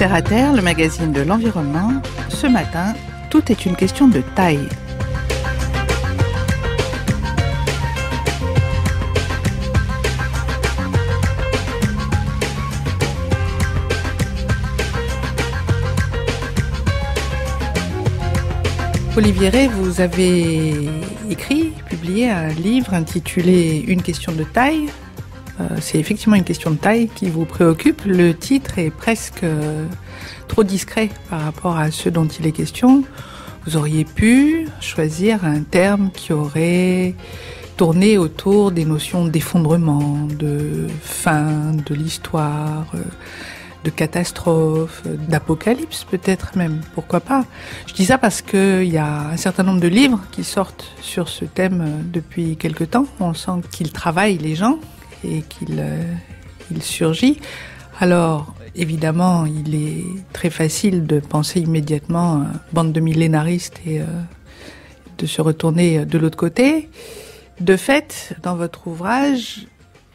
Terre à Terre, le magazine de l'environnement. Ce matin, tout est une question de taille. Olivier Rey, vous avez publié un livre intitulé « Une question de taille ». C'est effectivement une question de taille qui vous préoccupe. Le titre est presque trop discret par rapport à ce dont il est question. Vous auriez pu choisir un terme qui aurait tourné autour des notions d'effondrement, de fin de l'histoire, de catastrophe, d'apocalypse peut-être même, pourquoi pas. Je dis ça parce qu'il y a un certain nombre de livres qui sortent sur ce thème depuis quelque temps. On sent qu'ils travaillent les gens et qu'il surgit. Alors, évidemment, il est très facile de penser immédiatement bande de millénaristes et de se retourner de l'autre côté. De fait, dans votre ouvrage,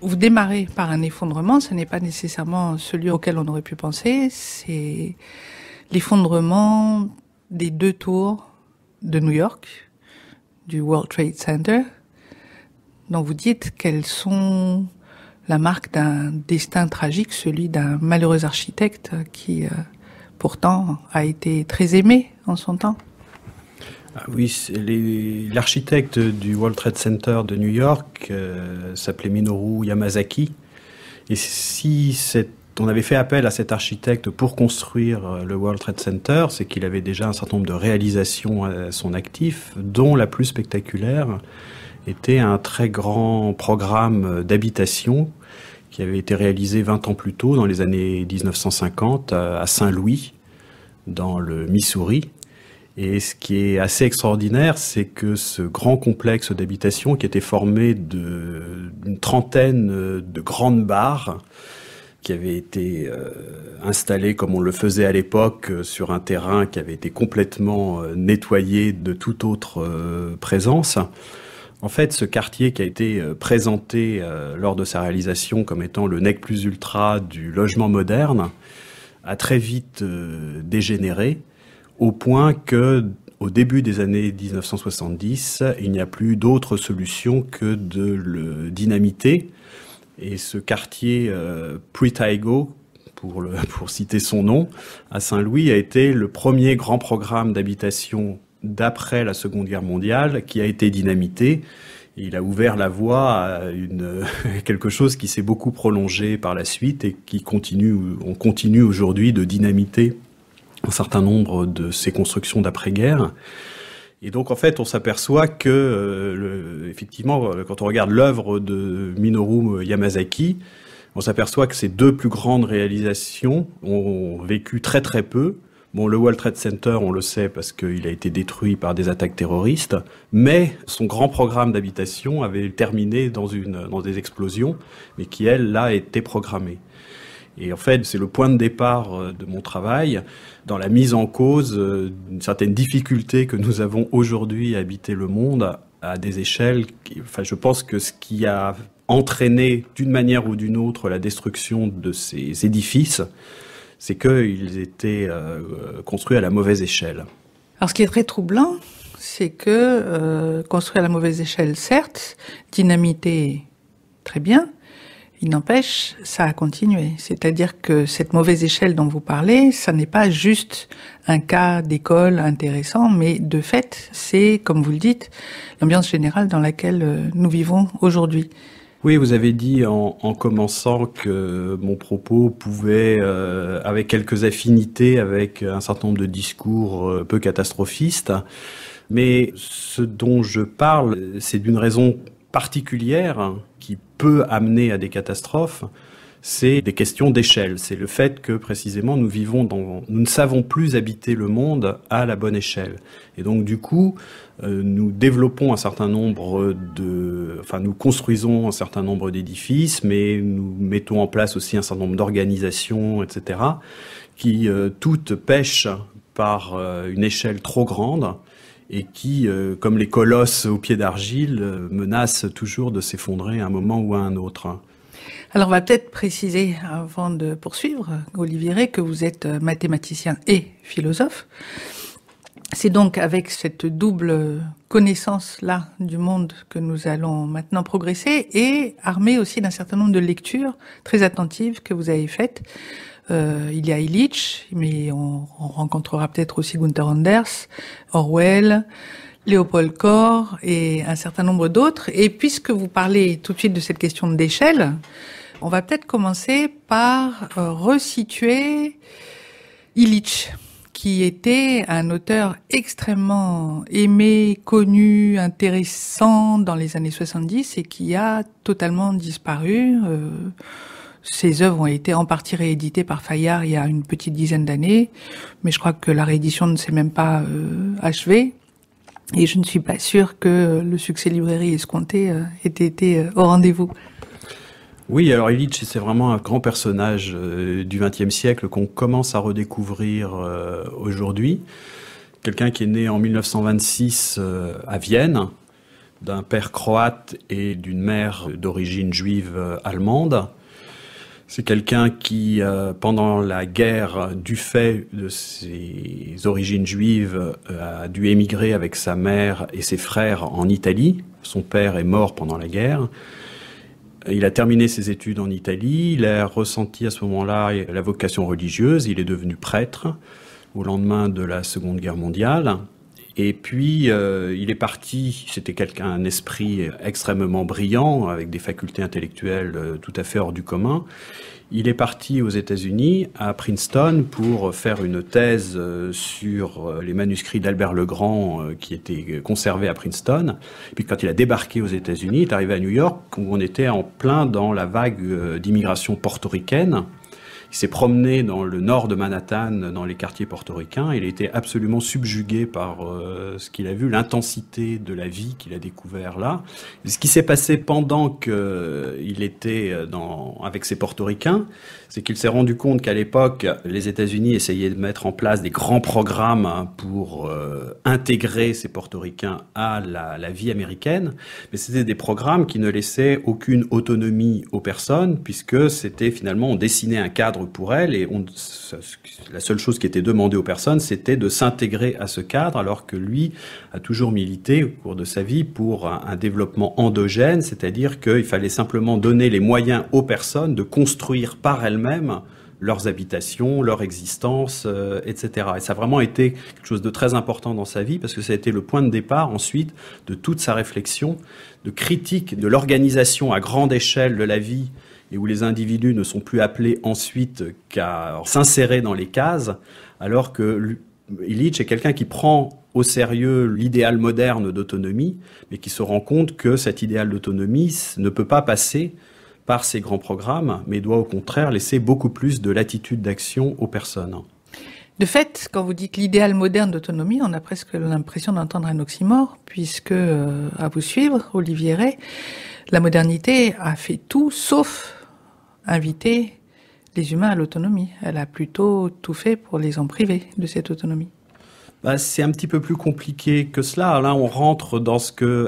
vous démarrez par un effondrement, ce n'est pas nécessairement celui auquel on aurait pu penser, c'est l'effondrement des 2 tours de New York, du World Trade Center, dont vous dites qu'elles sont la marque d'un destin tragique, celui d'un malheureux architecte qui, pourtant, a été très aimé en son temps. Ah oui, l'architecte du World Trade Center de New York s'appelait Minoru Yamasaki. Et si on avait fait appel à cet architecte pour construire le World Trade Center, c'est qu'il avait déjà un certain nombre de réalisations à son actif, dont la plus spectaculaire était un très grand programme d'habitation qui avait été réalisé 20 ans plus tôt, dans les années 1950, à Saint-Louis, dans le Missouri. Et ce qui est assez extraordinaire, c'est que ce grand complexe d'habitation qui était formé d'une trentaine de grandes barres qui avaient été installées comme on le faisait à l'époque sur un terrain qui avait été complètement nettoyé de toute autre présence. En fait, ce quartier qui a été présenté lors de sa réalisation comme étant le nec plus ultra du logement moderne a très vite dégénéré, au point que, au début des années 1970, il n'y a plus d'autre solution que de le dynamiter. Et ce quartier Pretaigo, pour citer son nom, à Saint-Louis, a été le premier grand programme d'habitation d'après la Seconde Guerre mondiale qui a été dynamité. Et il a ouvert la voie à quelque chose qui s'est beaucoup prolongé par la suite et on continue aujourd'hui de dynamiter un certain nombre de ces constructions d'après-guerre. Et donc, en fait, on s'aperçoit que, effectivement, quand on regarde l'œuvre de Minoru Yamasaki, on s'aperçoit que ces 2 plus grandes réalisations ont vécu très très peu. Bon, le World Trade Center, on le sait parce qu'il a été détruit par des attaques terroristes, mais son grand programme d'habitation avait terminé dans des explosions, mais qui, elle, là, était programmée. Et en fait, c'est le point de départ de mon travail dans la mise en cause d'une certaine difficulté que nous avons aujourd'hui à habiter le monde à des échelles. Je pense que ce qui a entraîné d'une manière ou d'une autre la destruction de ces édifices, c'est qu'ils étaient construits à la mauvaise échelle. Alors, ce qui est très troublant, c'est que construire à la mauvaise échelle, certes, dynamiter très bien, il n'empêche, ça a continué. C'est-à-dire que cette mauvaise échelle dont vous parlez, ça n'est pas juste un cas d'école intéressant, mais de fait, c'est, comme vous le dites, l'ambiance générale dans laquelle nous vivons aujourd'hui. Oui, vous avez dit en commençant que mon propos pouvait, avec quelques affinités, avec un certain nombre de discours peu catastrophistes, mais ce dont je parle, c'est d'une raison particulière qui peut amener à des catastrophes, c'est des questions d'échelle. C'est le fait que, précisément, nous ne savons plus habiter le monde à la bonne échelle. Et donc, du coup, nous développons nous construisons un certain nombre d'édifices, mais nous mettons en place aussi un certain nombre d'organisations, etc., qui toutes pêchent par une échelle trop grande et qui, comme les colosses aux pieds d'argile, menacent toujours de s'effondrer à un moment ou à un autre. Alors, on va peut-être préciser, avant de poursuivre, Olivier Rey, que vous êtes mathématicien et philosophe. C'est donc avec cette double connaissance-là du monde que nous allons maintenant progresser, et armé aussi d'un certain nombre de lectures très attentives que vous avez faites. Il y a Illich, mais on rencontrera peut-être aussi Gunther Anders, Orwell, Léopold Kohr et un certain nombre d'autres. Et puisque vous parlez tout de suite de cette question d'échelle, on va peut-être commencer par resituer Illich, qui était un auteur extrêmement aimé, connu, intéressant dans les années 70 et qui a totalement disparu. Ses œuvres ont été en partie rééditées par Fayard il y a une petite dizaine d'années, mais je crois que la réédition ne s'est même pas achevée. Et je ne suis pas sûre que le succès librairie escompté ait été au rendez-vous. Oui, alors Illich, c'est vraiment un grand personnage du XXe siècle qu'on commence à redécouvrir aujourd'hui. Quelqu'un qui est né en 1926 à Vienne, d'un père croate et d'une mère d'origine juive allemande. C'est quelqu'un qui, pendant la guerre, du fait de ses origines juives, a dû émigrer avec sa mère et ses frères en Italie. Son père est mort pendant la guerre. Il a terminé ses études en Italie. Il a ressenti à ce moment-là la vocation religieuse. Il est devenu prêtre au lendemain de la Seconde Guerre mondiale. Et puis, il est parti, c'était un esprit extrêmement brillant, avec des facultés intellectuelles tout à fait hors du commun. Il est parti aux États-Unis, à Princeton, pour faire une thèse sur les manuscrits d'Albert le Grand qui étaient conservés à Princeton. Et puis quand il a débarqué aux États-Unis, il est arrivé à New York, où on était en plein dans la vague d'immigration portoricaine. Il s'est promené dans le nord de Manhattan, dans les quartiers portoricains. Il a été absolument subjugué par ce qu'il a vu, l'intensité de la vie qu'il a découvert là. Et ce qui s'est passé pendant qu'il était avec ces portoricains, c'est qu'il s'est rendu compte qu'à l'époque, les États-Unis essayaient de mettre en place des grands programmes pour intégrer ces portoricains à la vie américaine. Mais c'était des programmes qui ne laissaient aucune autonomie aux personnes, puisque c'était finalement, on dessinait un cadre pour elles, et la seule chose qui était demandée aux personnes, c'était de s'intégrer à ce cadre, alors que lui a toujours milité au cours de sa vie pour un développement endogène, c'est-à-dire qu'il fallait simplement donner les moyens aux personnes de construire par elles-mêmes leurs habitations, leur existence, etc. Et ça a vraiment été quelque chose de très important dans sa vie, parce que ça a été le point de départ ensuite de toute sa réflexion, de critique de l'organisation à grande échelle de la vie, et où les individus ne sont plus appelés ensuite qu'à s'insérer dans les cases, alors que Illich est quelqu'un qui prend au sérieux l'idéal moderne d'autonomie, mais qui se rend compte que cet idéal d'autonomie ne peut pas passer par ces grands programmes, mais doit au contraire laisser beaucoup plus de latitude d'action aux personnes. De fait, quand vous dites l'idéal moderne d'autonomie, on a presque l'impression d'entendre un oxymore, puisque, à vous suivre, Olivier Rey, la modernité a fait tout sauf inviter les humains à l'autonomie. Elle a plutôt tout fait pour les en priver de cette autonomie. C'est un petit peu plus compliqué que cela. Là, on rentre dans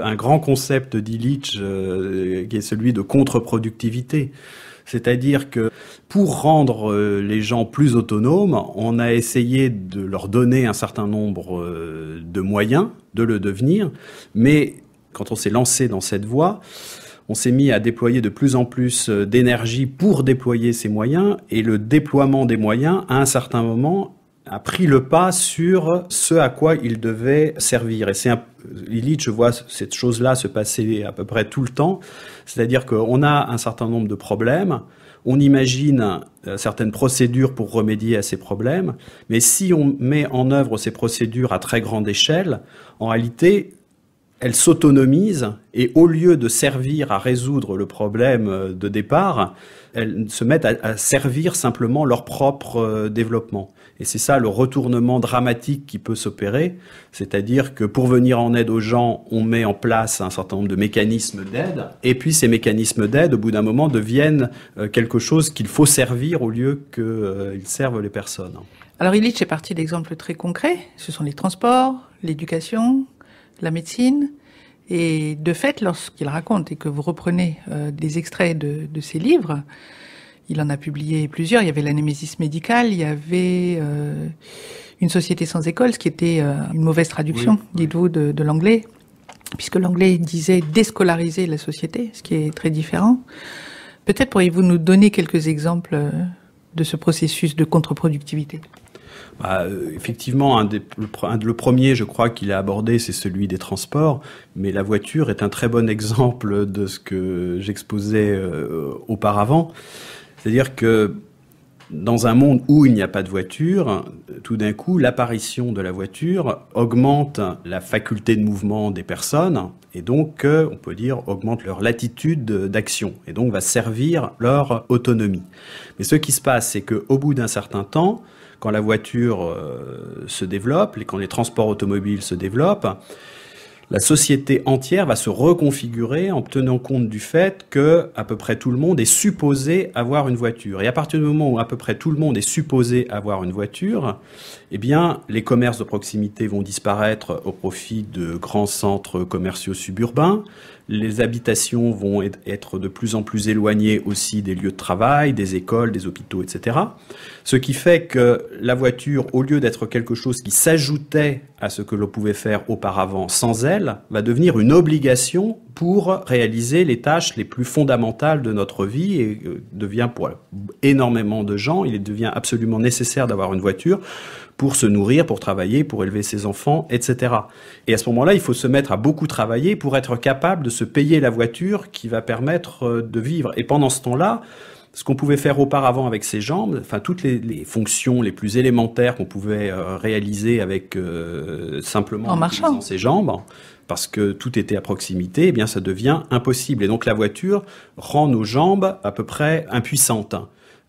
un grand concept d'Illich, qui est celui de contre-productivité. C'est-à-dire que pour rendre les gens plus autonomes, on a essayé de leur donner un certain nombre de moyens de le devenir, mais quand on s'est lancé dans cette voie, on s'est mis à déployer de plus en plus d'énergie pour déployer ces moyens, et le déploiement des moyens, à un certain moment, a pris le pas sur ce à quoi il devait servir. Et Illich, je vois cette chose-là se passer à peu près tout le temps, c'est-à-dire qu'on a un certain nombre de problèmes, on imagine certaines procédures pour remédier à ces problèmes, mais si on met en œuvre ces procédures à très grande échelle, en réalité, elles s'autonomisent, et au lieu de servir à résoudre le problème de départ, elles se mettent à servir simplement leur propre développement. Et c'est ça le retournement dramatique qui peut s'opérer, c'est-à-dire que pour venir en aide aux gens, on met en place un certain nombre de mécanismes d'aide, et puis ces mécanismes d'aide, au bout d'un moment, deviennent quelque chose qu'il faut servir au lieu qu'ils servent les personnes. Alors Illich est parti d'exemples très concrets, ce sont les transports, l'éducation, la médecine, Et de fait, lorsqu'il raconte et que vous reprenez des extraits de ses livres, il en a publié plusieurs. Il y avait la Némésis médicale, il y avait Une société sans école, ce qui était une mauvaise traduction, dites-vous, de l'anglais, puisque l'anglais disait déscolariser la société, ce qui est très différent. Peut-être pourriez-vous nous donner quelques exemples de ce processus de contre-productivité? Effectivement, le premier, je crois qu'il a abordé, c'est celui des transports, mais la voiture est un très bon exemple de ce que j'exposais auparavant. C'est-à-dire que dans un monde où il n'y a pas de voiture, tout d'un coup, l'apparition de la voiture augmente la faculté de mouvement des personnes et donc, on peut dire, augmente leur latitude d'action et donc va servir leur autonomie. Mais ce qui se passe, c'est qu'au bout d'un certain temps, quand la voiture se développe et quand les transports automobiles se développent, la société entière va se reconfigurer en tenant compte du fait que à peu près tout le monde est supposé avoir une voiture. Et à partir du moment où à peu près tout le monde est supposé avoir une voiture, eh bien, les commerces de proximité vont disparaître au profit de grands centres commerciaux suburbains. Les habitations vont être de plus en plus éloignées aussi des lieux de travail, des écoles, des hôpitaux, etc. Ce qui fait que la voiture, au lieu d'être quelque chose qui s'ajoutait à ce que l'on pouvait faire auparavant sans elle, va devenir une obligation pour réaliser les tâches les plus fondamentales de notre vie et devient pour énormément de gens, il devient absolument nécessaire d'avoir une voiture pour se nourrir, pour travailler, pour élever ses enfants, etc. Et à ce moment-là, il faut se mettre à beaucoup travailler pour être capable de se payer la voiture qui va permettre de vivre. Et pendant ce temps-là, ce qu'on pouvait faire auparavant avec ses jambes, enfin toutes les fonctions les plus élémentaires qu'on pouvait réaliser avec simplement en utilisant ses jambes, parce que tout était à proximité, eh bien ça devient impossible. Et donc la voiture rend nos jambes à peu près impuissantes.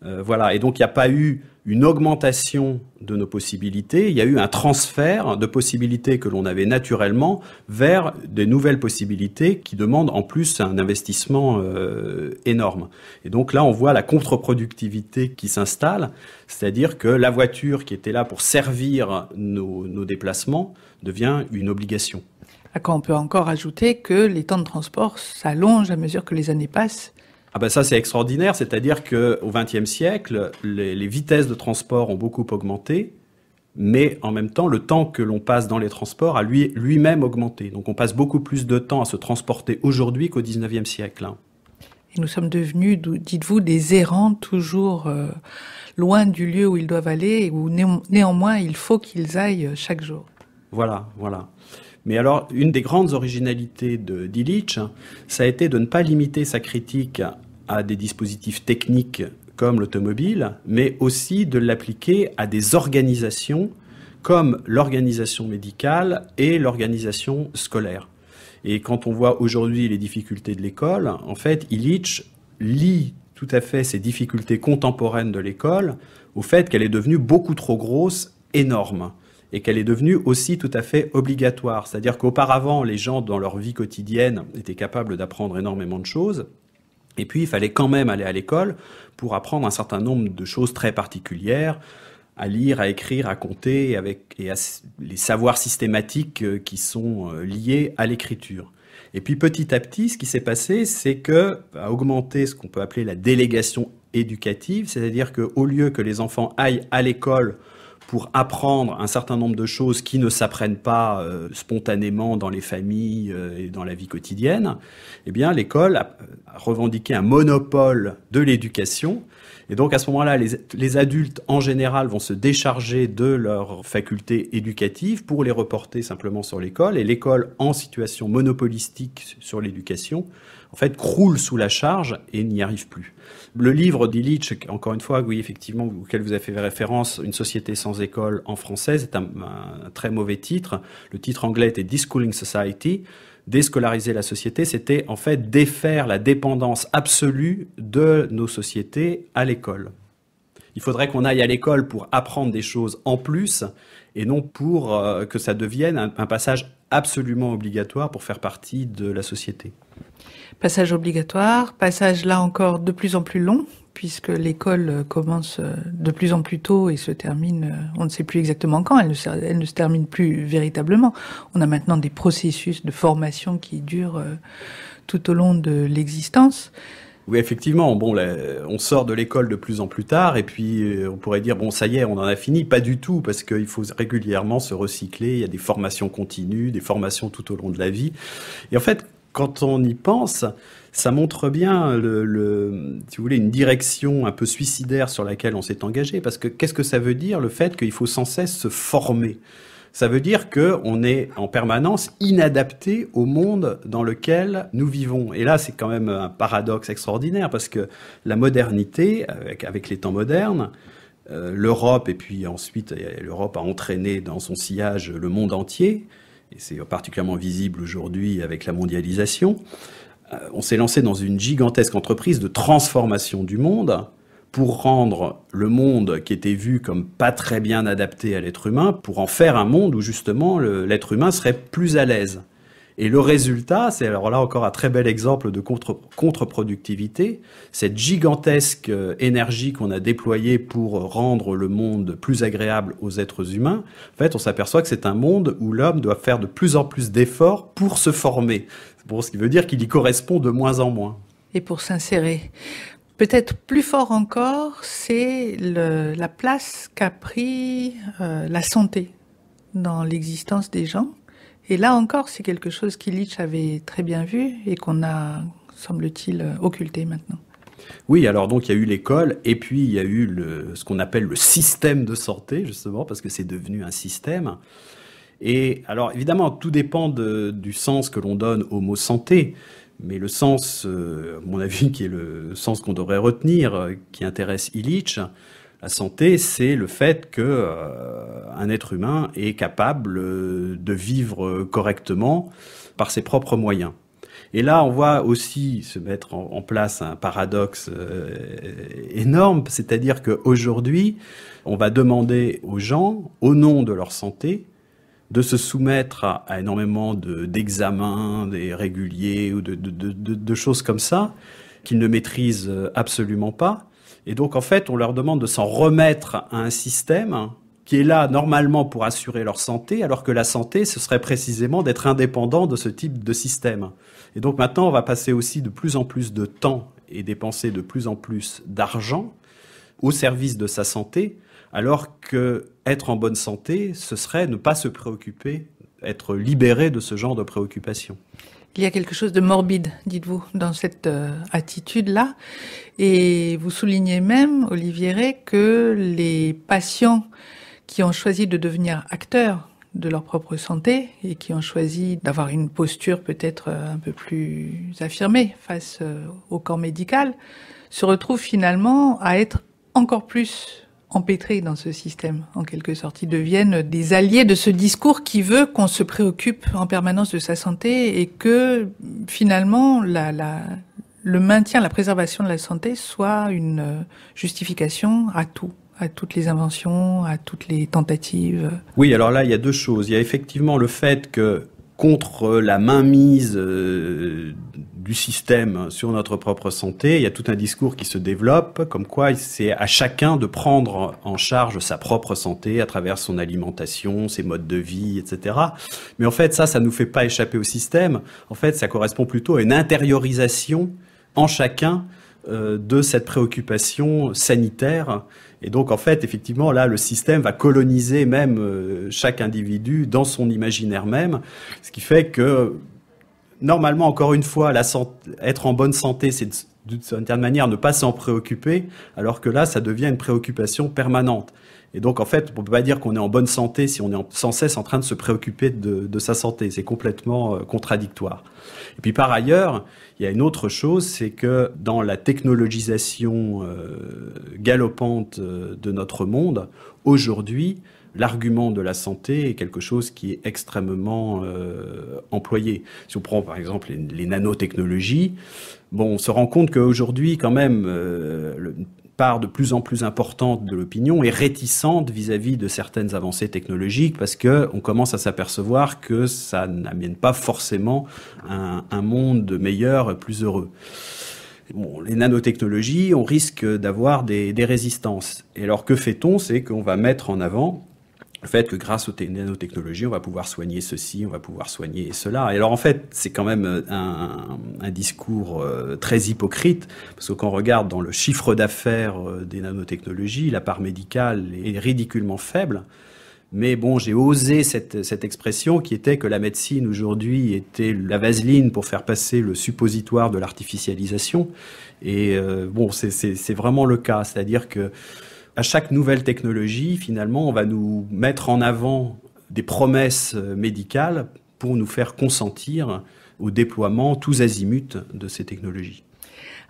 Voilà. Et donc il n'y a pas eu une augmentation de nos possibilités, il y a eu un transfert de possibilités que l'on avait naturellement vers des nouvelles possibilités qui demandent en plus un investissement énorme. Et donc là, on voit la contre-productivité qui s'installe, c'est-à-dire que la voiture qui était là pour servir nos déplacements devient une obligation. D'accord, on peut encore ajouter que les temps de transport s'allongent à mesure que les années passent. Ah ben ça c'est extraordinaire, c'est-à-dire qu'au XXe siècle, les vitesses de transport ont beaucoup augmenté, mais en même temps, le temps que l'on passe dans les transports a lui-même augmenté. Donc on passe beaucoup plus de temps à se transporter aujourd'hui qu'au XIXe siècle. Et nous sommes devenus, dites-vous, des errants toujours loin du lieu où ils doivent aller et où néanmoins il faut qu'ils aillent chaque jour. Voilà, voilà. Mais alors, une des grandes originalités d'Illich, ça a été de ne pas limiter sa critique à des dispositifs techniques comme l'automobile, mais aussi de l'appliquer à des organisations comme l'organisation médicale et l'organisation scolaire. Et quand on voit aujourd'hui les difficultés de l'école, en fait, Illich lie tout à fait ces difficultés contemporaines de l'école au fait qu'elle est devenue beaucoup trop grosse, énorme. Et qu'elle est devenue aussi tout à fait obligatoire. C'est-à-dire qu'auparavant, les gens, dans leur vie quotidienne, étaient capables d'apprendre énormément de choses. Et puis, il fallait quand même aller à l'école pour apprendre un certain nombre de choses très particulières, à lire, à écrire, à compter, et à les savoirs systématiques qui sont liés à l'écriture. Et puis, petit à petit, ce qui s'est passé, c'est que a augmenté ce qu'on peut appeler la délégation éducative, c'est-à-dire qu'au lieu que les enfants aillent à l'école pour apprendre un certain nombre de choses qui ne s'apprennent pas spontanément dans les familles et dans la vie quotidienne, eh bien l'école a revendiqué un monopole de l'éducation. Et donc à ce moment-là, les adultes en général vont se décharger de leurs facultés éducatives pour les reporter simplement sur l'école. Et l'école, en situation monopolistique sur l'éducation, en fait, croule sous la charge et n'y arrive plus. Le livre d'Illich, encore une fois, oui, effectivement, auquel vous avez fait référence, Une société sans école en français, c'est un très mauvais titre. Le titre anglais était Deschooling Society. Déscolariser la société, c'était en fait défaire la dépendance absolue de nos sociétés à l'école. Il faudrait qu'on aille à l'école pour apprendre des choses en plus et non pour que ça devienne un passage absolument obligatoire pour faire partie de la société. Passage obligatoire, passage là encore de plus en plus long, puisque l'école commence de plus en plus tôt et se termine, on ne sait plus exactement quand, elle ne se termine plus véritablement. On a maintenant des processus de formation qui durent tout au long de l'existence. Oui, effectivement, bon, là, on sort de l'école de plus en plus tard et puis on pourrait dire, bon, ça y est, on en a fini. Pas du tout, parce qu'il faut régulièrement se recycler, il y a des formations continues, des formations tout au long de la vie. Et en fait, quand on y pense, ça montre bien, si vous voulez, une direction un peu suicidaire sur laquelle on s'est engagé. Parce que qu'est-ce que ça veut dire, le fait qu'il faut sans cesse se former ? Ça veut dire qu'on est en permanence inadapté au monde dans lequel nous vivons. Et là, c'est quand même un paradoxe extraordinaire, parce que la modernité, avec les temps modernes, l'Europe, et puis ensuite l'Europe a entraîné dans son sillage le monde entier, et c'est particulièrement visible aujourd'hui avec la mondialisation, on s'est lancé dans une gigantesque entreprise de transformation du monde, pour rendre le monde qui était vu comme pas très bien adapté à l'être humain, pour en faire un monde où justement l'être humain serait plus à l'aise. Et le résultat, c'est alors là encore un très bel exemple de contre-productivité, cette gigantesque énergie qu'on a déployée pour rendre le monde plus agréable aux êtres humains. En fait, on s'aperçoit que c'est un monde où l'homme doit faire de plus en plus d'efforts pour se former. Bon, ce qui veut dire qu'il y correspond de moins en moins. Et pour s'insérer. Peut-être plus fort encore, c'est la place qu'a pris la santé dans l'existence des gens. Et là encore, c'est quelque chose qu'Illich avait très bien vu et qu'on a, semble-t-il, occulté maintenant. Oui, alors donc il y a eu l'école et puis il y a eu ce qu'on appelle le système de santé, justement, parce que c'est devenu un système. Et alors évidemment, tout dépend du sens que l'on donne au mot santé. Mais le sens, à mon avis, qui est le sens qu'on devrait retenir, qui intéresse Illich, la santé, c'est le fait que un être humain est capable de vivre correctement par ses propres moyens. Et là, on voit aussi se mettre en place un paradoxe énorme, c'est-à-dire qu'aujourd'hui, on va demander aux gens, au nom de leur santé, de se soumettre à énormément d'examens, des réguliers ou de choses comme ça qu'ils ne maîtrisent absolument pas. Et donc, en fait, on leur demande de s'en remettre à un système qui est là normalement pour assurer leur santé, alors que la santé, ce serait précisément d'être indépendant de ce type de système. Et donc maintenant, on va passer aussi de plus en plus de temps et dépenser de plus en plus d'argent au service de sa santé, alors que être en bonne santé, ce serait ne pas se préoccuper, être libéré de ce genre de préoccupations. Il y a quelque chose de morbide, dites-vous, dans cette attitude-là. Et vous soulignez même, Olivier Rey, que les patients qui ont choisi de devenir acteurs de leur propre santé et qui ont choisi d'avoir une posture peut-être un peu plus affirmée face au corps médical, se retrouvent finalement à être encore plus empêtrés dans ce système, en quelque sorte. Ils deviennent des alliés de ce discours qui veut qu'on se préoccupe en permanence de sa santé et que, finalement, le maintien, la préservation de la santé soit une justification à tout, à toutes les inventions, à toutes les tentatives. Oui, alors là, il y a deux choses. Il y a effectivement le fait que, contre la mainmise du système sur notre propre santé, il y a tout un discours qui se développe, comme quoi c'est à chacun de prendre en charge sa propre santé à travers son alimentation, ses modes de vie, etc. Mais en fait, ça nous fait pas échapper au système. En fait, ça correspond plutôt à une intériorisation en chacun de cette préoccupation sanitaire. Et donc, en fait, effectivement, là, le système va coloniser même chaque individu dans son imaginaire même, ce qui fait que, normalement, encore une fois, être en bonne santé, c'est d'une certaine manière ne pas s'en préoccuper, alors que là, ça devient une préoccupation permanente. Et donc, en fait, on ne peut pas dire qu'on est en bonne santé si on est sans cesse en train de se préoccuper de sa santé. C'est complètement contradictoire. Et puis, par ailleurs, il y a une autre chose, c'est que dans la technologisation galopante de notre monde, aujourd'hui, l'argument de la santé est quelque chose qui est extrêmement employé. Si on prend par exemple les nanotechnologies, bon, on se rend compte qu'aujourd'hui, quand même, part de plus en plus importante de l'opinion est réticente vis-à-vis de certaines avancées technologiques parce que on commence à s'apercevoir que ça n'amène pas forcément un monde meilleur, plus heureux. Bon, les nanotechnologies, on risque d'avoir des résistances. Et alors que fait-on? C'est qu'on va mettre en avant le fait que grâce aux nanotechnologies, on va pouvoir soigner ceci, on va pouvoir soigner cela. Et alors en fait, c'est quand même un discours très hypocrite, parce que quand on regarde dans le chiffre d'affaires des nanotechnologies, la part médicale est ridiculement faible. Mais bon, j'ai osé cette expression qui était que la médecine aujourd'hui était la vaseline pour faire passer le suppositoire de l'artificialisation. Et bon, c'est vraiment le cas, c'est-à-dire que à chaque nouvelle technologie, finalement, on va nous mettre en avant des promesses médicales pour nous faire consentir au déploiement tous azimuts de ces technologies.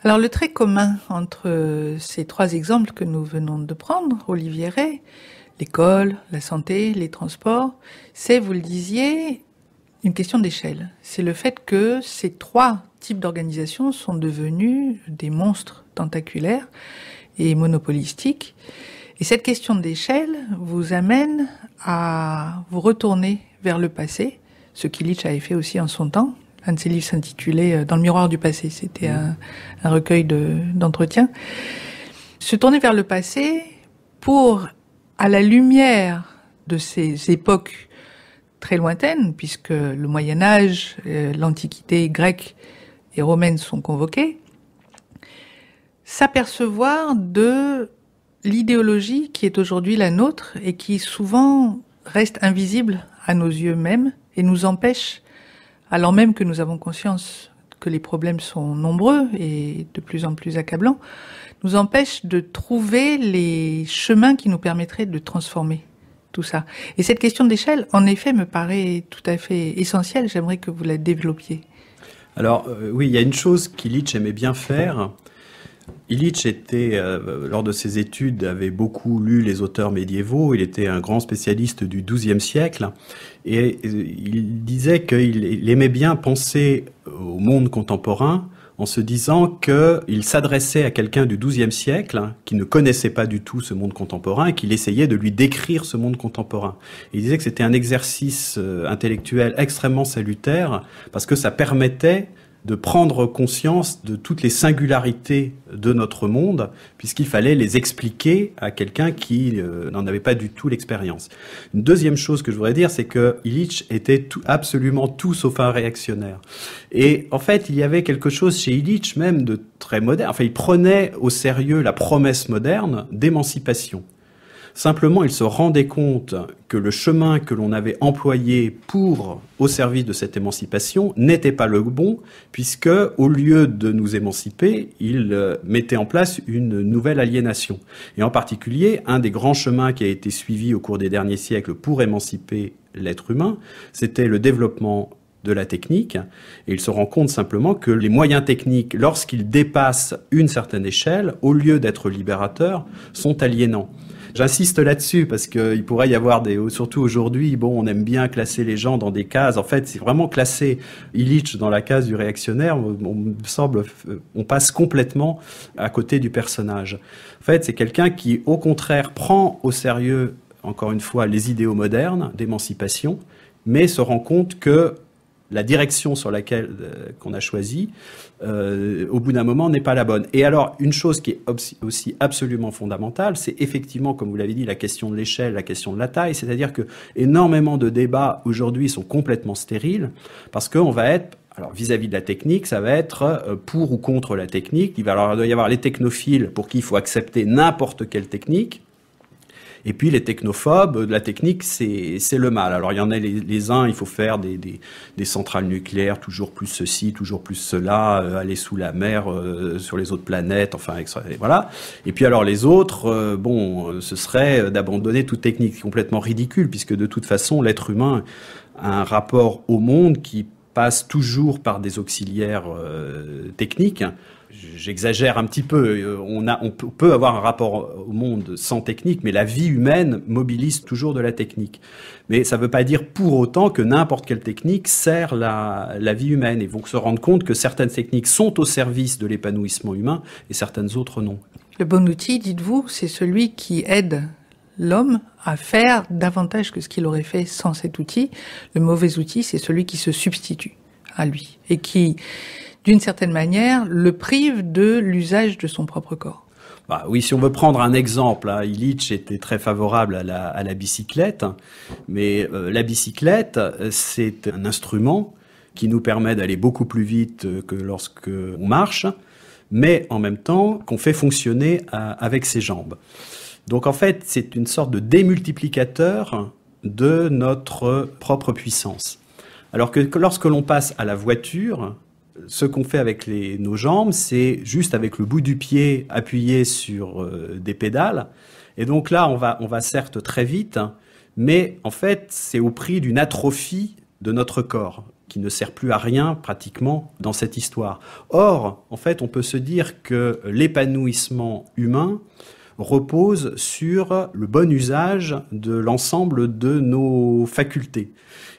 Alors, le trait commun entre ces trois exemples que nous venons de prendre, Olivier Rey, l'école, la santé, les transports, c'est, vous le disiez, une question d'échelle. C'est le fait que ces trois types d'organisations sont devenus des monstres tentaculaires et monopolistiques. Et cette question d'échelle vous amène à vous retourner vers le passé, ce qu'Illich avait fait aussi en son temps. Un de ses livres s'intitulait « Dans le miroir du passé ». C'était un recueil d'entretiens. Se tourner vers le passé pour, à la lumière de ces époques très lointaines, puisque le Moyen-Âge, l'Antiquité grecque et romaine sont convoquées, s'apercevoir de l'idéologie qui est aujourd'hui la nôtre et qui souvent reste invisible à nos yeux mêmes et nous empêche, alors même que nous avons conscience que les problèmes sont nombreux et de plus en plus accablants, nous empêche de trouver les chemins qui nous permettraient de transformer tout ça. Et cette question d'échelle, en effet, me paraît tout à fait essentielle. J'aimerais que vous la développiez. Alors, oui, il y a une chose qu'Illich aimait bien faire. Illich était, lors de ses études, avait beaucoup lu les auteurs médiévaux. Il était un grand spécialiste du XIIe siècle. Et il disait qu'il aimait bien penser au monde contemporain en se disant qu'il s'adressait à quelqu'un du XIIe siècle qui ne connaissait pas du tout ce monde contemporain et qu'il essayait de lui décrire ce monde contemporain. Et il disait que c'était un exercice intellectuel extrêmement salutaire parce que ça permettait de prendre conscience de toutes les singularités de notre monde, puisqu'il fallait les expliquer à quelqu'un qui n'en avait pas du tout l'expérience. Une deuxième chose que je voudrais dire, c'est que Illich était absolument tout sauf un réactionnaire. Et en fait, il y avait quelque chose chez Illich même de très moderne. Enfin, il prenait au sérieux la promesse moderne d'émancipation. Simplement, il se rendait compte que le chemin que l'on avait employé au service de cette émancipation n'était pas le bon, puisque, au lieu de nous émanciper, il mettait en place une nouvelle aliénation. Et en particulier, un des grands chemins qui a été suivi au cours des derniers siècles pour émanciper l'être humain, c'était le développement de la technique. Et il se rend compte simplement que les moyens techniques, lorsqu'ils dépassent une certaine échelle, au lieu d'être libérateurs, sont aliénants. J'insiste là-dessus parce qu'il pourrait y avoir surtout aujourd'hui, bon, on aime bien classer les gens dans des cases. En fait, c'est vraiment classer Illich dans la case du réactionnaire. On passe complètement à côté du personnage. En fait, c'est quelqu'un qui, au contraire, prend au sérieux, encore une fois, les idéaux modernes d'émancipation, mais se rend compte que la direction sur laquelle qu'on a choisi, au bout d'un moment, n'est pas la bonne. Et alors, une chose qui est aussi absolument fondamentale, c'est effectivement, comme vous l'avez dit, la question de l'échelle, la question de la taille. C'est-à-dire que énormément de débats aujourd'hui sont complètement stériles parce qu'on va être, alors vis-à-vis de la technique, ça va être pour ou contre la technique. Il doit y avoir les technophiles pour qui il faut accepter n'importe quelle technique. Et puis les technophobes, de la technique, c'est le mal. Alors il y en a les uns, il faut faire des centrales nucléaires, toujours plus ceci, toujours plus cela, aller sous la mer, sur les autres planètes, enfin voilà. Et puis alors les autres, bon, ce serait d'abandonner toute technique. C'est complètement ridicule, puisque de toute façon, l'être humain a un rapport au monde qui passe toujours par des auxiliaires techniques. J'exagère un petit peu, on peut avoir un rapport au monde sans technique, mais la vie humaine mobilise toujours de la technique. Mais ça ne veut pas dire pour autant que n'importe quelle technique sert la vie humaine. Ils vont se rendre compte que certaines techniques sont au service de l'épanouissement humain et certaines autres non. Le bon outil, dites-vous, c'est celui qui aide l'homme à faire davantage que ce qu'il aurait fait sans cet outil. Le mauvais outil, c'est celui qui se substitue à lui et qui, d'une certaine manière, le prive de l'usage de son propre corps. Bah oui, si on veut prendre un exemple, hein, Illich était très favorable à la bicyclette, mais la bicyclette, c'est un instrument qui nous permet d'aller beaucoup plus vite que lorsque on marche, mais en même temps qu'on fait fonctionner avec ses jambes. Donc en fait, c'est une sorte de démultiplicateur de notre propre puissance. Alors que lorsque l'on passe à la voiture, ce qu'on fait avec nos jambes, c'est juste avec le bout du pied appuyé sur des pédales. Et donc là, on va certes très vite, mais en fait, c'est au prix d'une atrophie de notre corps, qui ne sert plus à rien pratiquement dans cette histoire. Or, en fait, on peut se dire que l'épanouissement humain repose sur le bon usage de l'ensemble de nos facultés.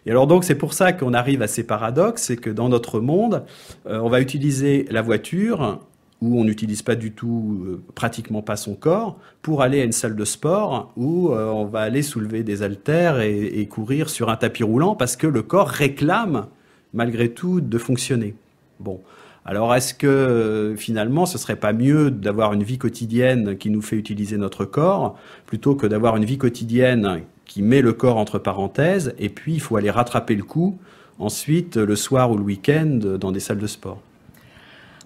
Et alors donc c'est pour ça qu'on arrive à ces paradoxes, c'est que dans notre monde, on va utiliser la voiture, où on n'utilise pas du tout, pratiquement pas son corps, pour aller à une salle de sport, où on va aller soulever des haltères et courir sur un tapis roulant, parce que le corps réclame malgré tout de fonctionner. Bon. Alors, est-ce que finalement, ce serait pas mieux d'avoir une vie quotidienne qui nous fait utiliser notre corps, plutôt que d'avoir une vie quotidienne qui met le corps entre parenthèses, et puis il faut aller rattraper le coup, ensuite, le soir ou le week-end, dans des salles de sport?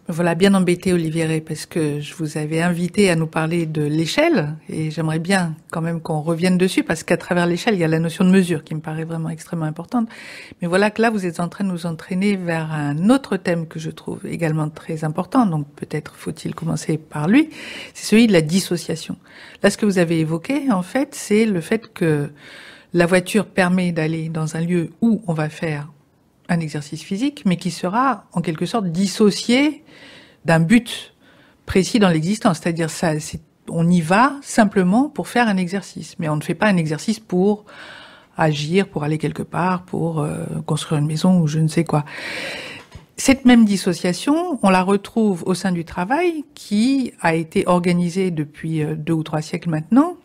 Me voilà bien embêté, Olivier Rey, parce que je vous avais invité à nous parler de l'échelle, et j'aimerais bien quand même qu'on revienne dessus, parce qu'à travers l'échelle, il y a la notion de mesure qui me paraît vraiment extrêmement importante. Mais voilà que là, vous êtes en train de nous entraîner vers un autre thème que je trouve également très important, donc peut-être faut-il commencer par lui, c'est celui de la dissociation. Là, ce que vous avez évoqué, en fait, c'est le fait que la voiture permet d'aller dans un lieu où on va faire un exercice physique, mais qui sera en quelque sorte dissocié d'un but précis dans l'existence. C'est-à-dire, on y va simplement pour faire un exercice, mais on ne fait pas un exercice pour agir, pour aller quelque part, pour construire une maison ou je ne sais quoi. Cette même dissociation, on la retrouve au sein du travail, qui a été organisé depuis 2 ou 3 siècles maintenant,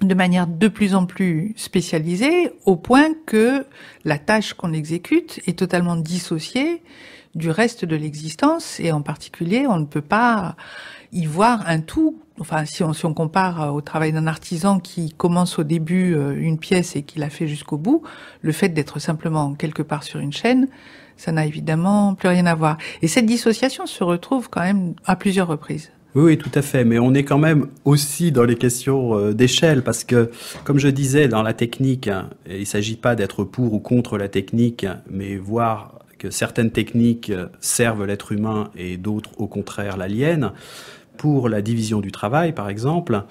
de manière de plus en plus spécialisée, au point que la tâche qu'on exécute est totalement dissociée du reste de l'existence, et en particulier, on ne peut pas y voir un tout. Enfin, si on compare au travail d'un artisan qui commence au début une pièce et qui la fait jusqu'au bout, le fait d'être simplement quelque part sur une chaîne, ça n'a évidemment plus rien à voir. Et cette dissociation se retrouve quand même à plusieurs reprises. Oui, tout à fait. Mais on est quand même aussi dans les questions d'échelle, parce que, comme je disais, dans la technique, il ne s'agit pas d'être pour ou contre la technique, mais voir que certaines techniques servent l'être humain et d'autres, au contraire, l'aliènent. Pour la division du travail, par exemple,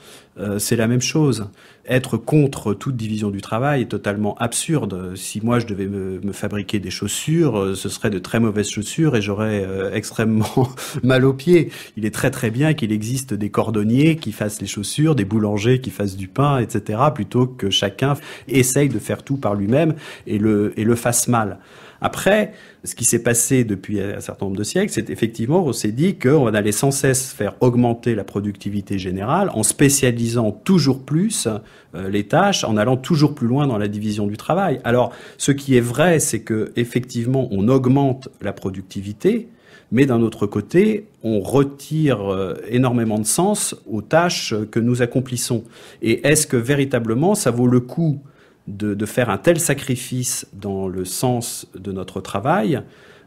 c'est la même chose. Être contre toute division du travail est totalement absurde. Si moi je devais me fabriquer des chaussures, ce serait de très mauvaises chaussures et j'aurais extrêmement mal aux pieds. Il est très très bien qu'il existe des cordonniers qui fassent les chaussures, des boulangers qui fassent du pain, etc., plutôt que chacun essaye de faire tout par lui-même et le fasse mal. Après, ce qui s'est passé depuis un certain nombre de siècles, c'est effectivement, on s'est dit qu'on allait sans cesse faire augmenter la productivité générale en spécialisant toujours plus les tâches, en allant toujours plus loin dans la division du travail. Alors, ce qui est vrai, c'est que effectivement, on augmente la productivité, mais d'un autre côté, on retire énormément de sens aux tâches que nous accomplissons. Et est-ce que véritablement, ça vaut le coup de faire un tel sacrifice dans le sens de notre travail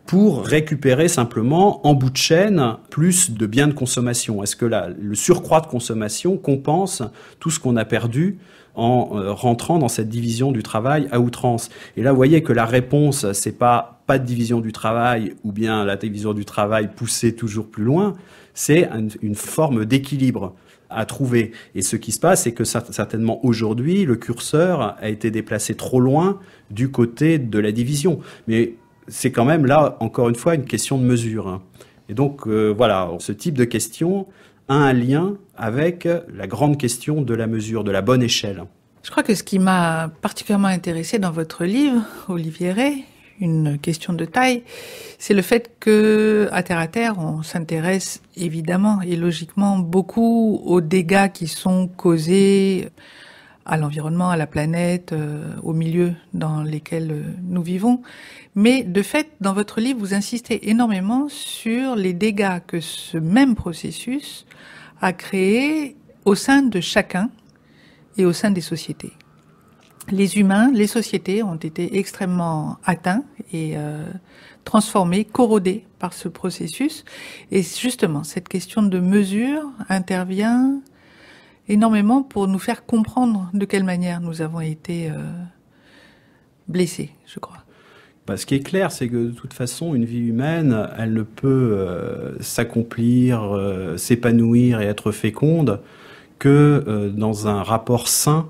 pour récupérer simplement en bout de chaîne plus de biens de consommation? Est-ce que le surcroît de consommation compense tout ce qu'on a perdu en rentrant dans cette division du travail à outrance? Et là, vous voyez que la réponse, c'est pas de division du travail ou bien la division du travail poussée toujours plus loin, c'est une forme d'équilibre à trouver. Et ce qui se passe, c'est que certainement aujourd'hui, le curseur a été déplacé trop loin du côté de la division. Mais c'est quand même là, encore une fois, une question de mesure. Et donc, voilà, ce type de question a un lien avec la grande question de la mesure, de la bonne échelle. Je crois que ce qui m'a particulièrement intéressé dans votre livre, Olivier Rey, une question de taille, c'est le fait que à terre, on s'intéresse évidemment et logiquement beaucoup aux dégâts qui sont causés à l'environnement, à la planète, au milieu dans lesquels nous vivons. Mais de fait, dans votre livre, vous insistez énormément sur les dégâts que ce même processus a créés au sein de chacun et au sein des sociétés. Les humains, les sociétés ont été extrêmement atteints et transformés, corrodés par ce processus. Et justement, cette question de mesure intervient énormément pour nous faire comprendre de quelle manière nous avons été blessés, je crois. Ce qui est clair, c'est que de toute façon, une vie humaine, elle ne peut s'accomplir, s'épanouir et être féconde que dans un rapport sain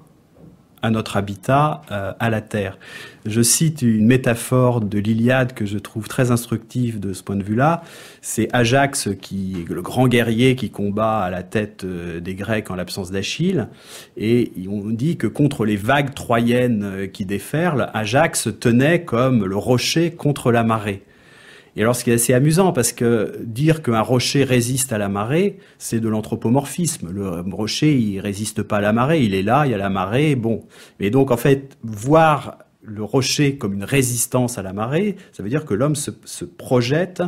à notre habitat, à la Terre. Je cite une métaphore de l'Iliade que je trouve très instructive de ce point de vue-là. C'est Ajax, qui est le grand guerrier qui combat à la tête des Grecs en l'absence d'Achille. Et on dit que contre les vagues troyennes qui déferlent, Ajax tenait comme le rocher contre la marée. Et alors, ce qui est assez amusant, parce que dire qu'un rocher résiste à la marée, c'est de l'anthropomorphisme. Le rocher, il résiste pas à la marée, il est là, il y a la marée, bon. Et donc, en fait, voir le rocher comme une résistance à la marée, ça veut dire que l'homme se projette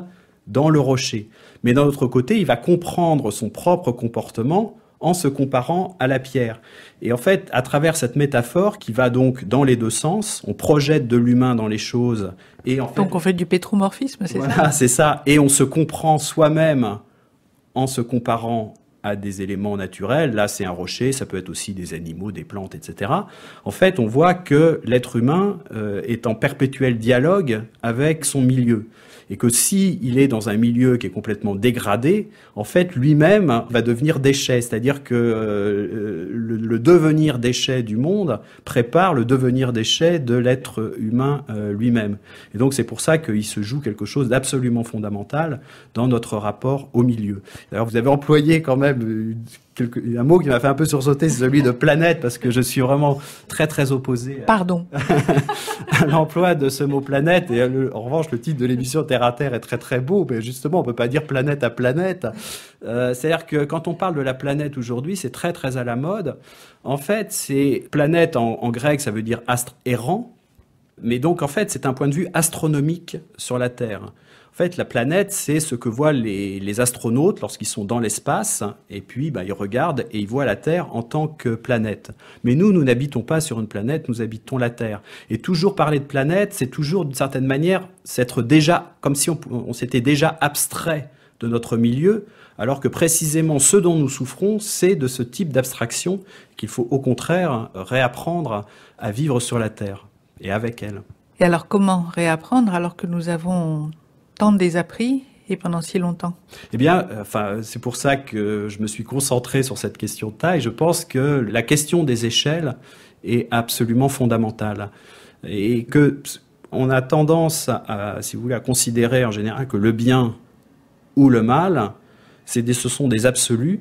dans le rocher. Mais d'un autre côté, il va comprendre son propre comportement en se comparant à la pierre. Et en fait, à travers cette métaphore qui va donc dans les deux sens, on projette de l'humain dans les choses. Et en fait, donc on fait du pétromorphisme, c'est ça ? Voilà, c'est ça. Et on se comprend soi-même en se comparant à des éléments naturels. Là, c'est un rocher, ça peut être aussi des animaux, des plantes, etc. En fait, on voit que l'être humain est en perpétuel dialogue avec son milieu. Et que s'il est dans un milieu qui est complètement dégradé, en fait, lui-même va devenir déchet. C'est-à-dire que le devenir déchet du monde prépare le devenir déchet de l'être humain lui-même. Et donc, c'est pour ça qu'il se joue quelque chose d'absolument fondamental dans notre rapport au milieu. D'ailleurs, vous avez employé quand même un mot qui m'a fait un peu sursauter, c'est celui de planète, parce que je suis vraiment très très opposé à l'emploi de ce mot planète. Et en revanche, le titre de l'émission Terre à Terre est très très beau, mais justement, on peut pas dire planète à planète. C'est-à-dire que quand on parle de la planète aujourd'hui, c'est très très à la mode. En fait, c'est planète en grec, ça veut dire astre errant. Mais donc, en fait, c'est un point de vue astronomique sur la Terre. En fait, la planète, c'est ce que voient les astronautes lorsqu'ils sont dans l'espace, et puis ils regardent et ils voient la Terre en tant que planète. Mais nous n'habitons pas sur une planète, nous habitons la Terre. Et toujours parler de planète, c'est toujours, d'une certaine manière, s'être déjà, comme si on s'était déjà abstrait de notre milieu, alors que précisément ce dont nous souffrons, c'est de ce type d'abstraction qu'il faut au contraire réapprendre à vivre sur la Terre et avec elle. Et alors comment réapprendre alors que nous avons tant désappris et pendant si longtemps? Eh bien, c'est pour ça que je me suis concentré sur cette question de taille. Je pense que la question des échelles est absolument fondamentale. Et que on a tendance si vous voulez, à considérer en général que le bien ou le mal, ce sont des absolus,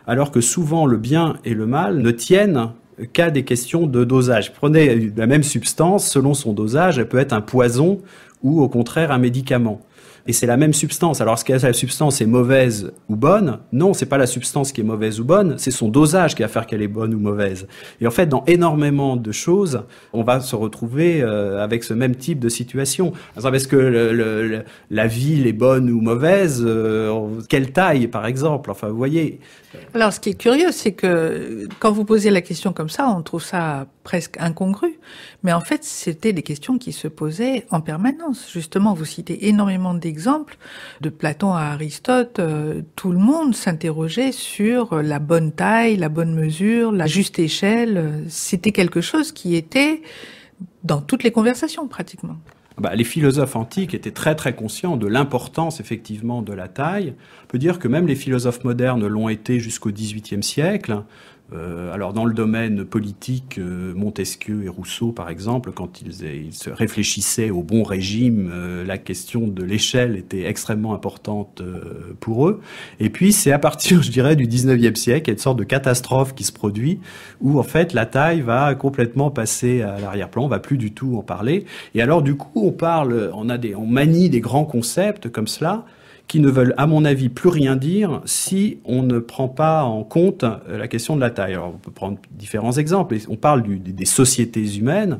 alors que souvent le bien et le mal ne tiennent qu'à des questions de dosage. Prenez la même substance, selon son dosage, elle peut être un poison ou au contraire un médicament. Et c'est la même substance. Alors, est-ce que la substance est mauvaise ou bonne? Non, c'est pas la substance qui est mauvaise ou bonne, c'est son dosage qui va faire qu'elle est bonne ou mauvaise. Et en fait, dans énormément de choses, on va se retrouver avec ce même type de situation. Est-ce que la ville est bonne ou mauvaise? Quelle taille, par exemple? Enfin, vous voyez. Alors, ce qui est curieux, c'est que quand vous posez la question comme ça, on trouve ça presque incongru. Mais en fait, c'était des questions qui se posaient en permanence. Justement, vous citez énormément d'exemples, de Platon à Aristote. Tout le monde s'interrogeait sur la bonne taille, la bonne mesure, la juste échelle. C'était quelque chose qui était dans toutes les conversations, pratiquement. Les philosophes antiques étaient très très conscients de l'importance effectivement de la taille. On peut dire que même les philosophes modernes l'ont été jusqu'au XVIIIe siècle. Alors dans le domaine politique, Montesquieu et Rousseau, par exemple, quand ils se réfléchissaient au bon régime, la question de l'échelle était extrêmement importante pour eux. Et puis c'est à partir, je dirais, du 19e siècle, il y a une sorte de catastrophe qui se produit, où en fait la taille va complètement passer à l'arrière-plan, on va plus du tout en parler. Et alors du coup on manie des grands concepts comme cela, qui ne veulent, à mon avis, plus rien dire si on ne prend pas en compte la question de la taille. Alors, on peut prendre différents exemples. On parle des sociétés humaines,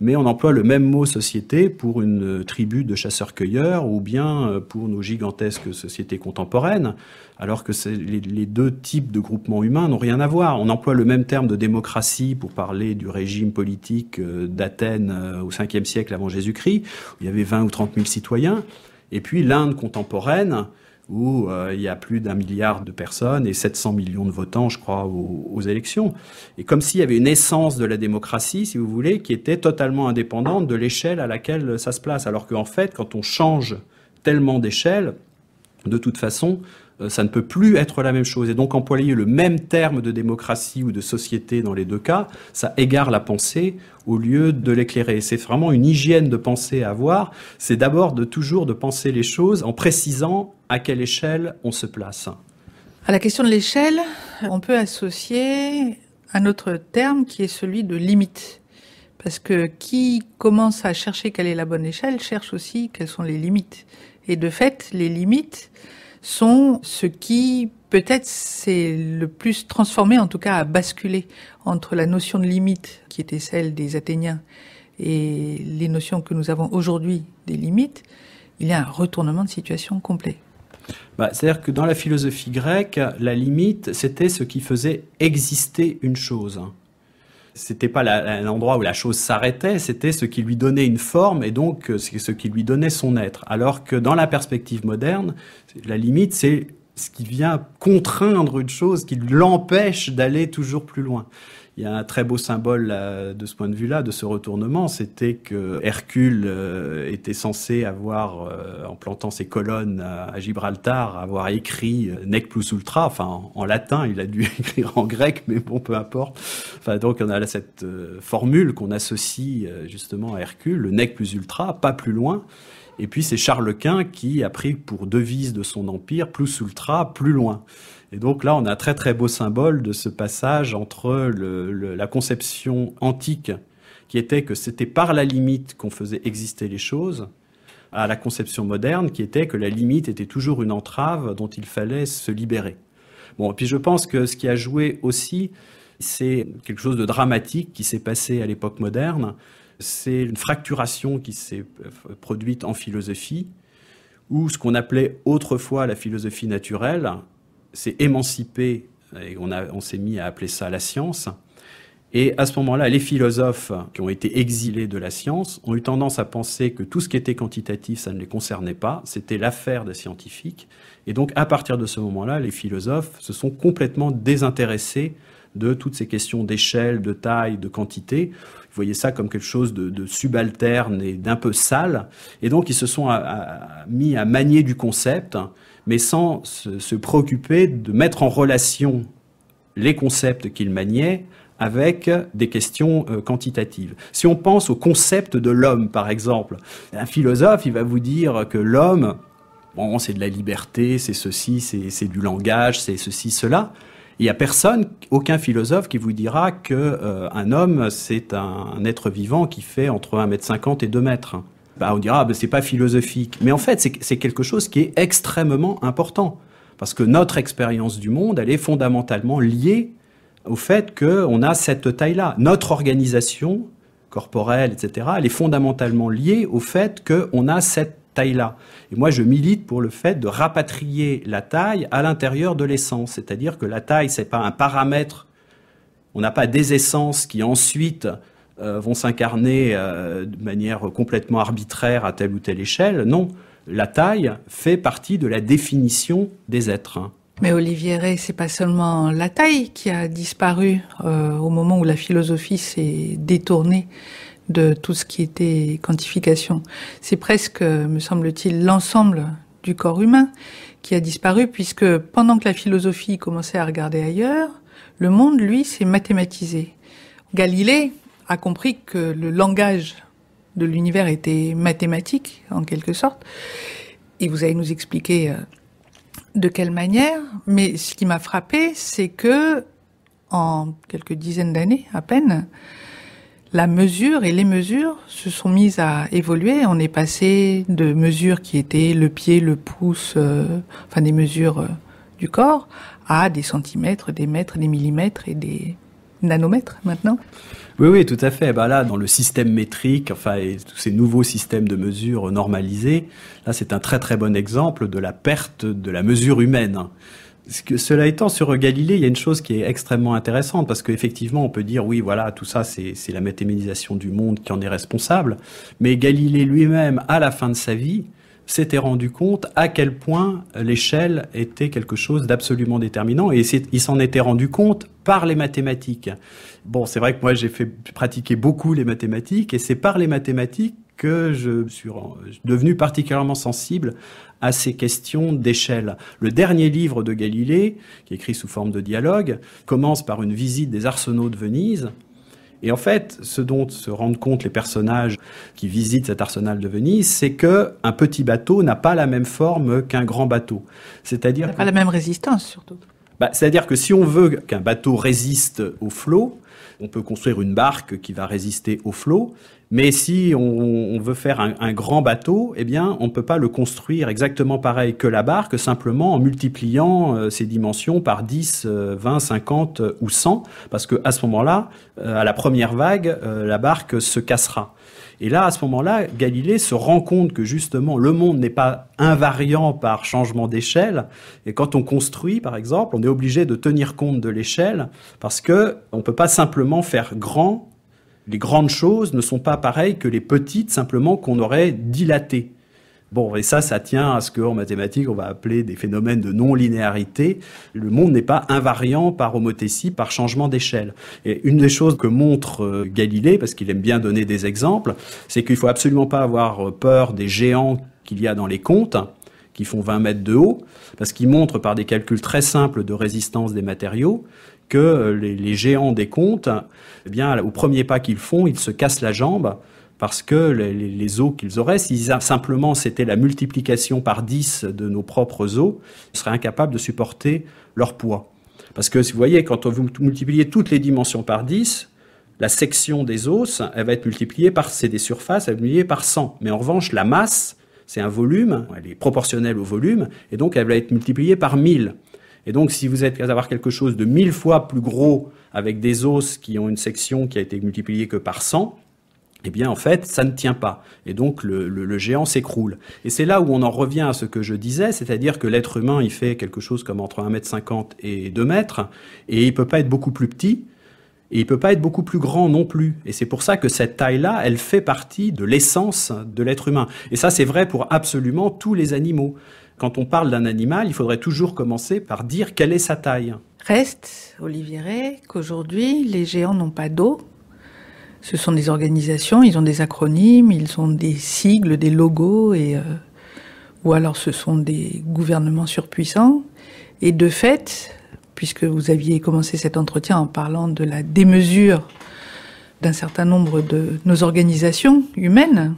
mais on emploie le même mot société pour une tribu de chasseurs-cueilleurs ou bien pour nos gigantesques sociétés contemporaines, alors que les deux types de groupements humains n'ont rien à voir. On emploie le même terme de démocratie pour parler du régime politique d'Athènes au 5e siècle avant Jésus-Christ, où il y avait 20 ou 30 000 citoyens. Et puis l'Inde contemporaine, où il y a plus d'1 milliard de personnes et 700 millions de votants, je crois, aux élections. Et comme s'il y avait une essence de la démocratie, si vous voulez, qui était totalement indépendante de l'échelle à laquelle ça se place. Alors qu'en fait, quand on change tellement d'échelle, de toute façon, ça ne peut plus être la même chose. Et donc employer le même terme de démocratie ou de société dans les deux cas, ça égare la pensée au lieu de l'éclairer. C'est vraiment une hygiène de pensée à avoir. C'est d'abord toujours de penser les choses en précisant à quelle échelle on se place. À la question de l'échelle, on peut associer un autre terme qui est celui de limite. Parce que qui commence à chercher quelle est la bonne échelle cherche aussi quelles sont les limites. Et de fait, les limites sont ce qui, peut-être, s'est le plus transformé, en tout cas, a basculé entre la notion de limite, qui était celle des Athéniens, et les notions que nous avons aujourd'hui des limites. Il y a un retournement de situation complet. C'est-à-dire que dans la philosophie grecque, la limite, c'était ce qui faisait exister une chose. C'était pas l'endroit où la chose s'arrêtait, c'était ce qui lui donnait une forme et donc ce qui lui donnait son être. Alors que dans la perspective moderne, la limite, c'est ce qui vient contraindre une chose, qui l'empêche d'aller toujours plus loin. Il y a un très beau symbole de ce point de vue-là, de ce retournement, c'était que Hercule était censé avoir, en plantant ses colonnes à Gibraltar, avoir écrit Nec plus ultra, enfin en latin, il a dû écrire en grec, mais bon, peu importe. Enfin, donc on a là cette formule qu'on associe justement à Hercule, le Nec plus ultra, pas plus loin. Et puis c'est Charles Quint qui a pris pour devise de son empire plus ultra, plus loin. Et donc là, on a un très très beau symbole de ce passage entre la conception antique, qui était que c'était par la limite qu'on faisait exister les choses, à la conception moderne, qui était que la limite était toujours une entrave dont il fallait se libérer. Bon, et puis je pense que ce qui a joué aussi, c'est quelque chose de dramatique qui s'est passé à l'époque moderne. C'est une fracturation qui s'est produite en philosophie, où ce qu'on appelait autrefois la philosophie naturelle s'est émancipé, et on s'est mis à appeler ça la science. Et à ce moment-là, les philosophes qui ont été exilés de la science ont eu tendance à penser que tout ce qui était quantitatif, ça ne les concernait pas, c'était l'affaire des scientifiques. Et donc, à partir de ce moment-là, les philosophes se sont complètement désintéressés de toutes ces questions d'échelle, de taille, de quantité. Vous voyez ça comme quelque chose de subalterne et d'un peu sale. Et donc, ils se sont mis à manier du concept, mais sans se préoccuper de mettre en relation les concepts qu'ils maniaient avec des questions quantitatives. Si on pense au concept de l'homme, par exemple, un philosophe, il va vous dire que l'homme, bon, c'est de la liberté, c'est ceci, c'est du langage, c'est ceci, cela. Il n'y a personne, aucun philosophe qui vous dira qu'un homme, c'est un être vivant qui fait entre 1,50 m et 2 mètres. On dira, c'est pas philosophique. Mais en fait, c'est quelque chose qui est extrêmement important. Parce que notre expérience du monde, elle est fondamentalement liée au fait qu'on a cette taille-là. Notre organisation corporelle, etc., elle est fondamentalement liée au fait qu'on a cette taille-là. Et moi, je milite pour le fait de rapatrier la taille à l'intérieur de l'essence. C'est-à-dire que la taille, c'est pas un paramètre. On n'a pas des essences qui ensuite vont s'incarner de manière complètement arbitraire à telle ou telle échelle. Non, la taille fait partie de la définition des êtres. Mais Olivier Rey, c'est pas seulement la taille qui a disparu au moment où la philosophie s'est détournée de tout ce qui était quantification. C'est presque, me semble-t-il, l'ensemble du corps humain qui a disparu, puisque pendant que la philosophie commençait à regarder ailleurs, Le monde, lui, s'est mathématisé. Galilée a compris que le langage de l'univers était mathématique, en quelque sorte. Et vous allez nous expliquer de quelle manière. Mais ce qui m'a frappé, c'est que, en quelques dizaines d'années à peine, la mesure et les mesures se sont mises à évoluer. On est passé de mesures qui étaient le pied, le pouce, enfin des mesures du corps, à des centimètres, des mètres, des millimètres et des nanomètres maintenant. Oui, tout à fait. Là, dans le système métrique, et tous ces nouveaux systèmes de mesure normalisés, là, c'est un très très bon exemple de la perte de la mesure humaine. Cela étant, sur Galilée, il y a une chose qui est extrêmement intéressante, parce qu'effectivement, on peut dire, oui, voilà, tout ça, c'est la mathématisation du monde qui en est responsable, mais Galilée lui-même, à la fin de sa vie, s'était rendu compte à quel point l'échelle était quelque chose d'absolument déterminant, et il s'en était rendu compte par les mathématiques. Bon, c'est vrai que moi, j'ai pratiqué beaucoup les mathématiques, et c'est par les mathématiques que je suis devenu particulièrement sensible à ces questions d'échelle. Le dernier livre de Galilée, qui est écrit sous forme de dialogue, commence par une visite des arsenaux de Venise. Et en fait, ce dont se rendent compte les personnages qui visitent cet arsenal de Venise, c'est qu'un petit bateau n'a pas la même forme qu'un grand bateau. C'est-à-dire n'a pas la même résistance, surtout. C'est-à-dire que si on veut qu'un bateau résiste au flot, on peut construire une barque qui va résister au flot, mais si on veut faire un grand bateau, eh bien, on ne peut pas le construire exactement pareil que la barque, simplement en multipliant ses dimensions par 10, 20, 50 ou 100, parce qu'à ce moment-là, à la première vague, la barque se cassera. Et là, à ce moment-là, Galilée se rend compte que justement, le monde n'est pas invariant par changement d'échelle. Et quand on construit, par exemple, on est obligé de tenir compte de l'échelle parce que on ne peut pas simplement faire grand. Les grandes choses ne sont pas pareilles que les petites, simplement qu'on aurait dilatées. Bon, et ça tient à ce qu'en mathématiques, on va appeler des phénomènes de non-linéarité. Le monde n'est pas invariant par homothétie, par changement d'échelle. Et une des choses que montre Galilée, parce qu'il aime bien donner des exemples, c'est qu'il ne faut absolument pas avoir peur des géants qu'il y a dans les contes, qui font 20 mètres de haut, parce qu'il montre par des calculs très simples de résistance des matériaux que les géants des contes, eh bien, au premier pas qu'ils font, ils se cassent la jambe, parce que les os qu'ils auraient, si simplement c'était la multiplication par 10 de nos propres os, ils seraient incapables de supporter leur poids. Parce que, si vous voyez, quand vous multipliez toutes les dimensions par 10, la section des os, elle va être multipliée par, c'est des surfaces, elle va être multipliée par 100. Mais en revanche, la masse, c'est un volume, elle est proportionnelle au volume, et donc elle va être multipliée par 1000. Et donc, si vous êtes capable d'avoir quelque chose de 1000 fois plus gros, avec des os qui ont une section qui a été multipliée que par 100, eh bien, en fait, ça ne tient pas. Et donc, le géant s'écroule. Et c'est là où on en revient à ce que je disais, c'est-à-dire que l'être humain, il fait quelque chose comme entre 1,50 m et 2 mètres, et il ne peut pas être beaucoup plus petit, et il ne peut pas être beaucoup plus grand non plus. Et c'est pour ça que cette taille-là, elle fait partie de l'essence de l'être humain. Et ça, c'est vrai pour absolument tous les animaux. Quand on parle d'un animal, il faudrait toujours commencer par dire quelle est sa taille. Reste, Olivier Rey, qu'aujourd'hui, les géants n'ont pas dos. Ce sont des organisations, ils ont des acronymes, ils ont des sigles, des logos, ou alors ce sont des gouvernements surpuissants. Et de fait, puisque vous aviez commencé cet entretien en parlant de la démesure d'un certain nombre de nos organisations humaines,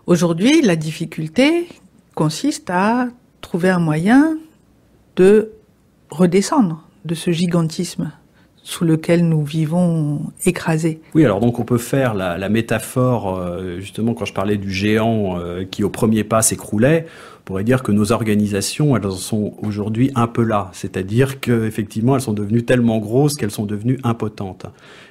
aujourd'hui, la difficulté consiste à trouver un moyen de redescendre de ce gigantisme sous lequel nous vivons écrasés. Oui, alors donc on peut faire la métaphore, justement quand je parlais du géant qui au premier pas s'écroulait, on pourrait dire que nos organisations, elles en sont aujourd'hui un peu là, c'est-à-dire qu'effectivement elles sont devenues tellement grosses qu'elles sont devenues impotentes.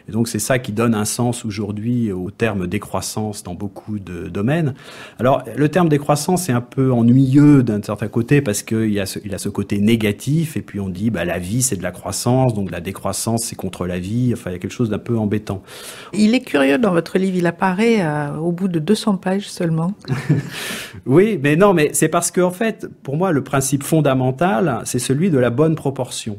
Et donc c'est ça qui donne un sens aujourd'hui au terme décroissance dans beaucoup de domaines. Alors le terme décroissance est un peu ennuyeux d'un certain côté parce qu'il a ce côté négatif et puis on dit la vie c'est de la croissance, donc la décroissance c'est contre la vie, enfin il y a quelque chose d'un peu embêtant. Il est curieux dans votre livre, il apparaît au bout de 200 pages seulement. Oui, mais non, mais c'est parce que en fait pour moi le principe fondamental c'est celui de la bonne proportion.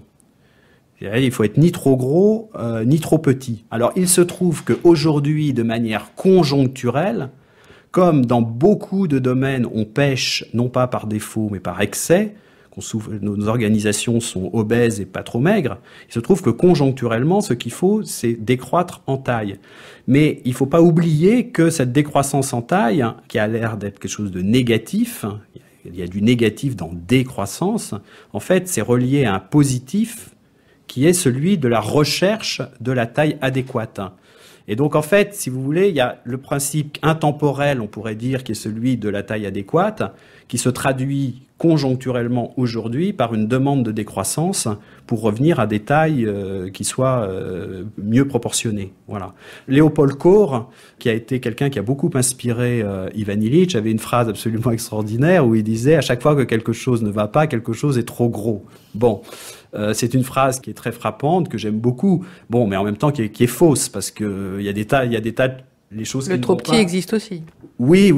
Il faut être ni trop gros, ni trop petit. Alors, il se trouve qu'aujourd'hui, de manière conjoncturelle, comme dans beaucoup de domaines, on pêche, non pas par défaut, mais par excès, nos organisations sont obèses et pas trop maigres. Il se trouve que conjoncturellement, ce qu'il faut, c'est décroître en taille. Mais il ne faut pas oublier que cette décroissance en taille, qui a l'air d'être quelque chose de négatif, il y a du négatif dans décroissance, en fait, c'est relié à un positif qui est celui de la recherche de la taille adéquate. Et donc, en fait, si vous voulez, il y a le principe intemporel, on pourrait dire, qui est celui de la taille adéquate, qui se traduit conjoncturellement aujourd'hui par une demande de décroissance pour revenir à des tailles qui soient mieux proportionnées. Voilà. Léopold Kohr, qui a été quelqu'un qui a beaucoup inspiré Ivan Illich, avait une phrase absolument extraordinaire où il disait « À chaque fois que quelque chose ne va pas, quelque chose est trop gros ». Bon, c'est une phrase qui est très frappante, que j'aime beaucoup, bon, mais en même temps qui est fausse, parce qu'il y a des tas les choses le trop petit existe aussi. Oui,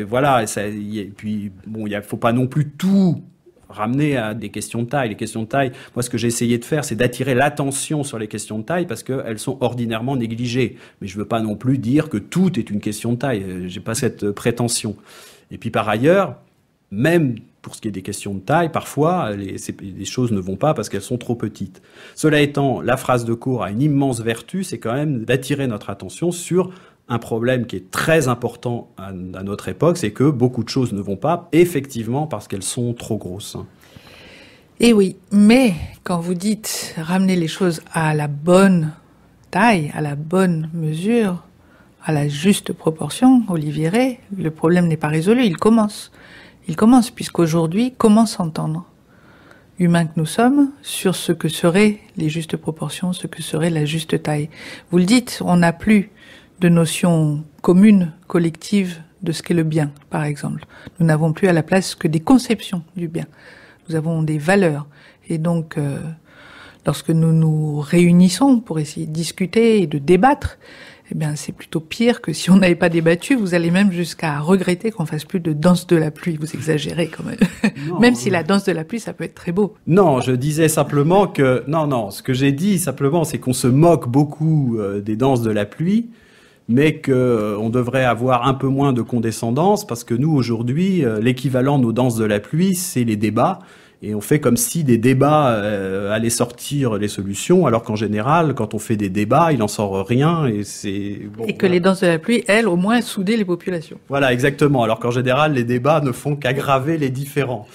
voilà. Et puis, bon, il faut pas non plus tout ramener à des questions de taille. Les questions de taille, moi, ce que j'ai essayé de faire, c'est d'attirer l'attention sur les questions de taille parce qu'elles sont ordinairement négligées. Mais je veux pas non plus dire que tout est une question de taille. J'ai pas cette prétention. Et puis, par ailleurs, même pour ce qui est des questions de taille, parfois, les choses ne vont pas parce qu'elles sont trop petites. Cela étant, la phrase de Kohr a une immense vertu, c'est quand même d'attirer notre attention sur un problème qui est très important à notre époque, c'est que beaucoup de choses ne vont pas, effectivement, parce qu'elles sont trop grosses. Et oui, mais quand vous dites ramener les choses à la bonne taille, à la bonne mesure, à la juste proportion, Olivier Rey, le problème n'est pas résolu, il commence. Il commence, puisqu'aujourd'hui, comment s'entendre, humains que nous sommes, sur ce que seraient les justes proportions, ce que serait la juste taille. Vous le dites, on n'a plus de notions communes, collectives, de ce qu'est le bien, par exemple. Nous n'avons plus à la place que des conceptions du bien. Nous avons des valeurs. Et donc, lorsque nous nous réunissons pour essayer de discuter et de débattre, eh bien, c'est plutôt pire que si on n'avait pas débattu. Vous allez même jusqu'à regretter qu'on fasse plus de danse de la pluie. Vous exagérez quand même. Non, même si la danse de la pluie, ça peut être très beau. Non, je disais simplement que... Non, ce que j'ai dit simplement, c'est qu'on se moque beaucoup des danses de la pluie, mais qu'on devrait avoir un peu moins de condescendance, parce que nous, aujourd'hui, l'équivalent de nos danses de la pluie, c'est les débats. Et on fait comme si des débats allaient sortir les solutions, alors qu'en général, quand on fait des débats, il n'en sort rien. Et que les danses de la pluie, elles, au moins, soudaient les populations. Voilà, exactement. Alors qu'en général, les débats ne font qu'aggraver les différends.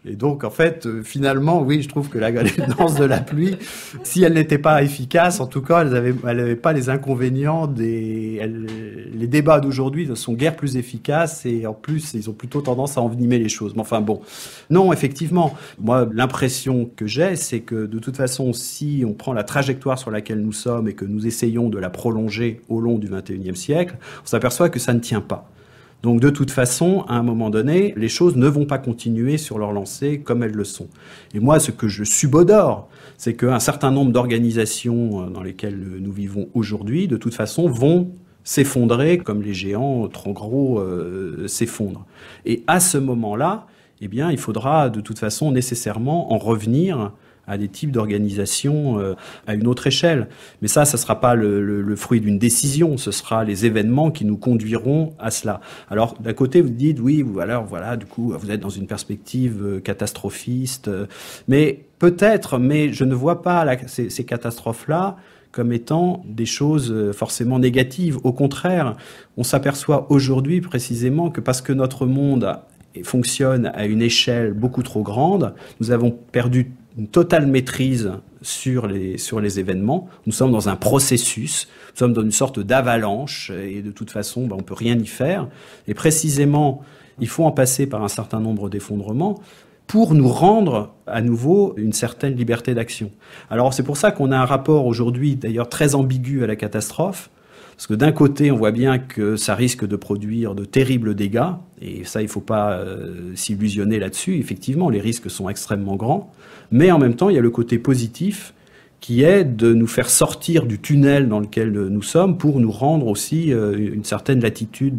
Et donc, en fait, finalement, oui, je trouve que la danse de la pluie, si elle n'était pas efficace, en tout cas, elle avait pas les inconvénients les débats d'aujourd'hui ne sont guère plus efficaces et en plus, ils ont plutôt tendance à envenimer les choses. Mais enfin, bon. Non, effectivement, moi, l'impression que j'ai, c'est que de toute façon, si on prend la trajectoire sur laquelle nous sommes et que nous essayons de la prolonger au long du XXIe siècle, on s'aperçoit que ça ne tient pas. Donc de toute façon, à un moment donné, les choses ne vont pas continuer sur leur lancée comme elles le sont. Et moi, ce que je subodore, c'est qu'un certain nombre d'organisations dans lesquelles nous vivons aujourd'hui, de toute façon, vont s'effondrer comme les géants trop gros s'effondrent. Et à ce moment-là, eh bien, il faudra de toute façon nécessairement en revenir à des types d'organisations à une autre échelle. Mais ça sera pas le fruit d'une décision, ce sera les événements qui nous conduiront à cela. Alors, d'un côté, vous dites, oui, voilà, du coup, vous êtes dans une perspective catastrophiste, mais peut-être, mais je ne vois pas ces catastrophes-là comme étant des choses forcément négatives. Au contraire, on s'aperçoit aujourd'hui précisément que parce que notre monde fonctionne à une échelle beaucoup trop grande, nous avons perdu une totale maîtrise sur les événements. Nous sommes dans un processus, nous sommes dans une sorte d'avalanche et de toute façon, on ne peut rien y faire. Et précisément, il faut en passer par un certain nombre d'effondrements pour nous rendre à nouveau une certaine liberté d'action. Alors c'est pour ça qu'on a un rapport aujourd'hui d'ailleurs très ambigu à la catastrophe. Parce que d'un côté, on voit bien que ça risque de produire de terribles dégâts, et ça, il ne faut pas s'illusionner là-dessus. Effectivement, les risques sont extrêmement grands, mais en même temps, il y a le côté positif qui est de nous faire sortir du tunnel dans lequel nous sommes pour nous rendre aussi une certaine latitude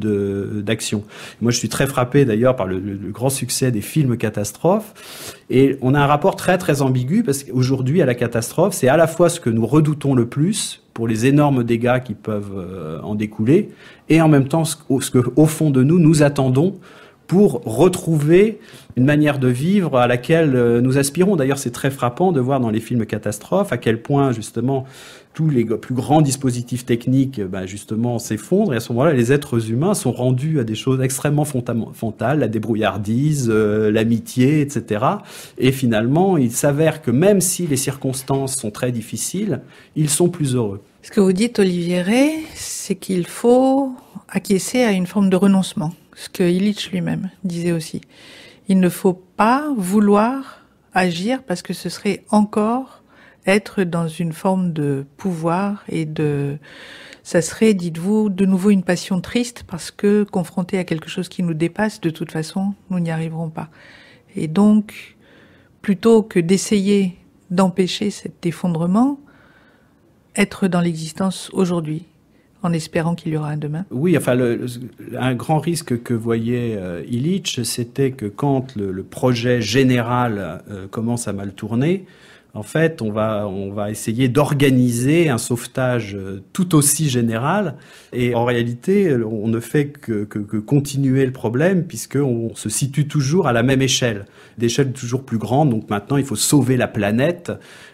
d'action. Moi, je suis très frappé d'ailleurs par le grand succès des films catastrophes, et on a un rapport très très ambigu, parce qu'aujourd'hui, à la catastrophe, c'est à la fois ce que nous redoutons le plus, pour les énormes dégâts qui peuvent en découler, et en même temps ce que, au fond de nous, nous attendons pour retrouver une manière de vivre à laquelle nous aspirons. D'ailleurs, c'est très frappant de voir dans les films catastrophes à quel point, justement, tous les plus grands dispositifs techniques, justement, s'effondrent. Et à ce moment-là, les êtres humains sont rendus à des choses extrêmement fondamentales, la débrouillardise, l'amitié, etc. Et finalement, il s'avère que même si les circonstances sont très difficiles, ils sont plus heureux. Ce que vous dites, Olivier Rey, c'est qu'il faut acquiescer à une forme de renoncement. Ce que Illich lui-même disait aussi. Il ne faut pas vouloir agir parce que ce serait encore être dans une forme de pouvoir ça serait, dites-vous, de nouveau une passion triste parce que confronté à quelque chose qui nous dépasse, de toute façon, nous n'y arriverons pas. Et donc, plutôt que d'essayer d'empêcher cet effondrement, être dans l'existence aujourd'hui, en espérant qu'il y aura un demain. Oui, enfin, un grand risque que voyait Illich, c'était que quand le projet général commence à mal tourner, en fait, on va essayer d'organiser un sauvetage tout aussi général. Et en réalité, on ne fait que continuer le problème puisqu'on se situe toujours à la même échelle. D'échelle toujours plus grande. Donc maintenant, il faut sauver la planète.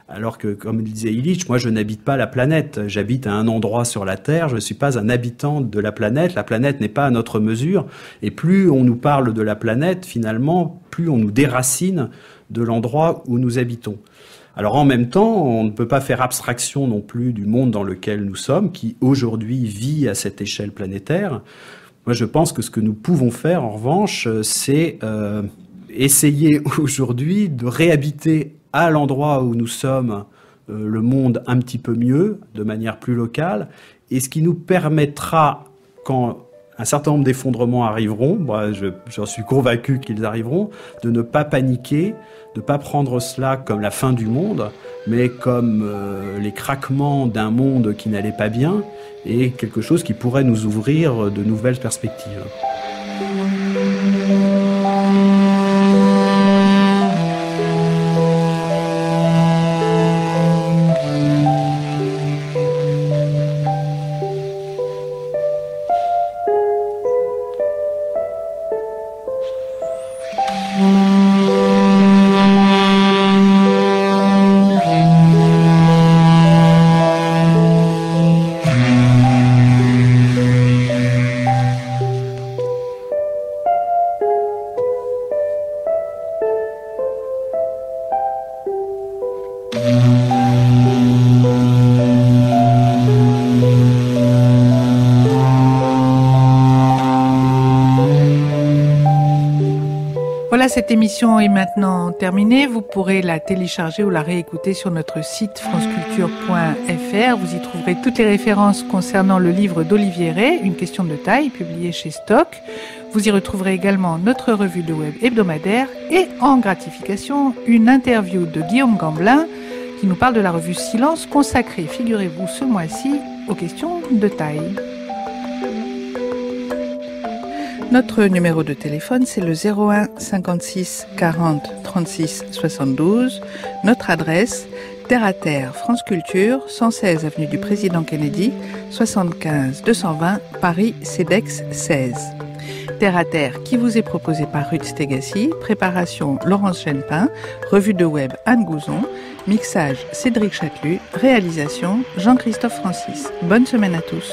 Alors que, comme le disait Illich, moi, je n'habite pas la planète. J'habite à un endroit sur la Terre. Je ne suis pas un habitant de la planète. La planète n'est pas à notre mesure. Et plus on nous parle de la planète, finalement, plus on nous déracine de l'endroit où nous habitons. Alors en même temps, on ne peut pas faire abstraction non plus du monde dans lequel nous sommes, qui aujourd'hui vit à cette échelle planétaire. Moi, je pense que ce que nous pouvons faire, en revanche, c'est essayer aujourd'hui de réhabiter à l'endroit où nous sommes le monde un petit peu mieux, de manière plus locale, et ce qui nous permettra, quand un certain nombre d'effondrements arriveront, j'en suis convaincu qu'ils arriveront, de ne pas paniquer, de ne pas prendre cela comme la fin du monde, mais comme les craquements d'un monde qui n'allait pas bien, et quelque chose qui pourrait nous ouvrir de nouvelles perspectives. Voilà, cette émission est maintenant terminée. Vous pourrez la télécharger ou la réécouter sur notre site franceculture.fr. Vous y trouverez toutes les références concernant le livre d'Olivier Rey, Une question de taille, publié chez Stock. Vous y retrouverez également notre revue de web hebdomadaire et, en gratification, une interview de Guillaume Gamblin qui nous parle de la revue Silence, consacrée, figurez-vous, ce mois-ci aux questions de taille. Notre numéro de téléphone, c'est le 01 56 40 36 72. Notre adresse, Terre à Terre, France Culture, 116 avenue du Président Kennedy, 75 220, Paris, CEDEX 16. Terre à Terre, qui vous est proposé par Ruth Stegassi, préparation Laurence Genepin, revue de web Anne Gouzon, mixage Cédric Chatelut, réalisation Jean-Christophe Francis. Bonne semaine à tous.